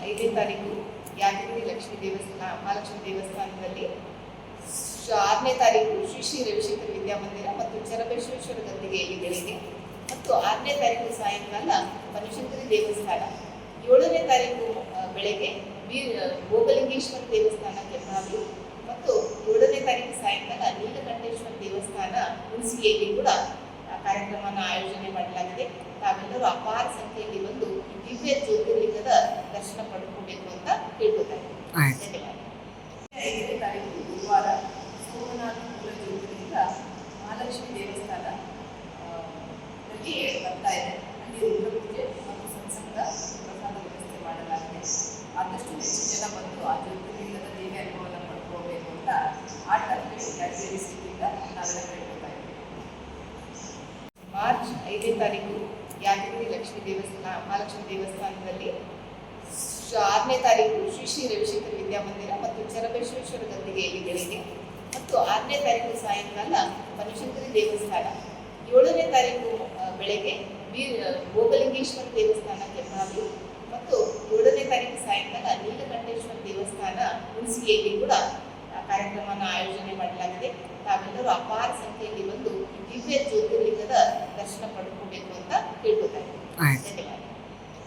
5ನೇ ತಾರೀಕು ಯಾದಗಿರಿ ಲಕ್ಷ್ಮೀ ದೇವಸ್ಥಾನ ಮಹಾಲಕ್ಷ್ಮಿ ದೇವಸ್ಥಾನದಲ್ಲಿ 6ನೇ ತಾರೀಕು ಶ್ರೀ ರವಿಶಂಕರ ವಿದ್ಯಾಮಂದಿರ ಮತ್ತು ಚರಬಸವೇಶ್ವರ ಗದ್ದಿಗೆಯಲ್ಲಿ ಬೆಳಿಗ್ಗೆ ಮತ್ತು 6ನೇ ತಾರೀಕು ಸಾಯಂಕಾಲ ಬನಶಂಕರಿ ದೇವಸ್ಥಾನ 7ನೇ ತಾರೀಕು ಬೆಳಗ್ಗೆ ಗೋಗಲಿಂಗೇಶ್ವರ ದೇವಸ್ಥಾನ ಕೆಂಪಾವಿ ಮತ್ತು 7ನೇ ತಾರೀಕು ಸಾಯಂಕಾಲ ನೀಲಕಂಠೇಶ್ವರ ದೇವಸ್ಥಾನ ಹುಣಸಿಗೆಯಲ್ಲಿ ಕೂಡ ಕಾರ್ಯಕ್ರಮನ ಆಯೋಜನೆ ಮಾಡಲಾಗಿದೆ. ತಾವೆಲ್ಲರೂ ಅಪಾರ ಸಂಖ್ಯೆಯಲ್ಲಿ ಬಂದು ದಿವ್ಯ ಜ್ಯೋತಿರ್ಲಿಂಗದ ದರ್ಶನ ಪಡ್ಕೋಬೇಕು ಅಂತ ಕೇಳ್ಕೊತಾ ಇದ್ದೀನಿ. ಧನ್ಯವಾದ. 5ನೇ ತಾರೀಕು ಗುರುವಾರ ಸೋಮನಾಥ ಮೂಲ ಜ್ಯೋತಿರ್ಲಿಂಗ ಮಹಾಲಕ್ಷ್ಮಿ ದೇವಸ್ಥಾನ ಬರ್ತಾ ಇದೆ. ಅಲ್ಲಿ ರುದ್ರಪೂಜೆ ಮತ್ತು ಸತ್ಸಂಗ ಪ್ರಸಾದ ವ್ಯವಸ್ಥೆ ಮಾಡಲಾಗಿದೆ. ಆದಷ್ಟು ಹೆಚ್ಚು ಜನ ಬಂದು ಆ ಜ್ಯೋತಿರ್ಲಿಂಗದ ದೇವಿ ಅನುಭವನ ಪಡ್ಕೋಬೇಕು ಅಂತ ಆರ್ಟ್ ಯಾದಗಿರಿ ಡಿಸ್ಟ್ರಿಕ್ಟಿಂದ ನಾವೆಲ್ಲ ಕೇಳ್ಕೊತಾ ಇದ್ದೀವಿ. ಮಾರ್ಚ್ 5ನೇ ತಾರೀಕು ಯಾದಗಿರಿ ಲಕ್ಷ್ಮೀ ದೇವಸ್ಥಾನ ಮಹಾಲಕ್ಷ್ಮಿ ದೇವಸ್ಥಾನದಲ್ಲಿ 6ನೇ ತಾರೀಕು ಶ್ರೀ ರವಿಶಂಕರ ವಿದ್ಯಾಮಂದಿರ ಮತ್ತು ಚರಬಸವೇಶ್ವರ ಗದ್ದಿಗೆಯಲ್ಲಿ ಬೆಳಿಗ್ಗೆ ಮತ್ತು 6ನೇ ತಾರೀಕು ಸಾಯಂಕಾಲ ಬನಶಂಕರಿ ದೇವಸ್ಥಾನ 7ನೇ ತಾರೀಕು ಬೆಳಗ್ಗೆ ಗೋಗಲಿಂಗೇಶ್ವರ ದೇವಸ್ಥಾನ ಕೆಂಪಾವಿ ಮತ್ತು 7ನೇ ತಾರೀಕು ಸಾಯಂಕಾಲ ನೀಲಕಂಠೇಶ್ವರ ದೇವಸ್ಥಾನ ಹುಣಸಿಗೆಯಲ್ಲಿ ಕೂಡ ಕಾರ್ಯಕ್ರಮನ ಆಯೋಜನೆ ಮಾಡಲಾಗಿದೆ. ತಾವೆಲ್ಲರೂ ಅಪಾರ ಸಂಖ್ಯೆಯಲ್ಲಿ ಬಂದು ದಿವ್ಯ ಜ್ಯೋತಿರ್ಲಿಂಗದ ದರ್ಶನ ಪಡ್ಕೋಬೇಕು ಅಂತ ಕೇಳ್ಕೊತಾ ಇದ್ದೀನಿ. ಧನ್ಯವಾದ.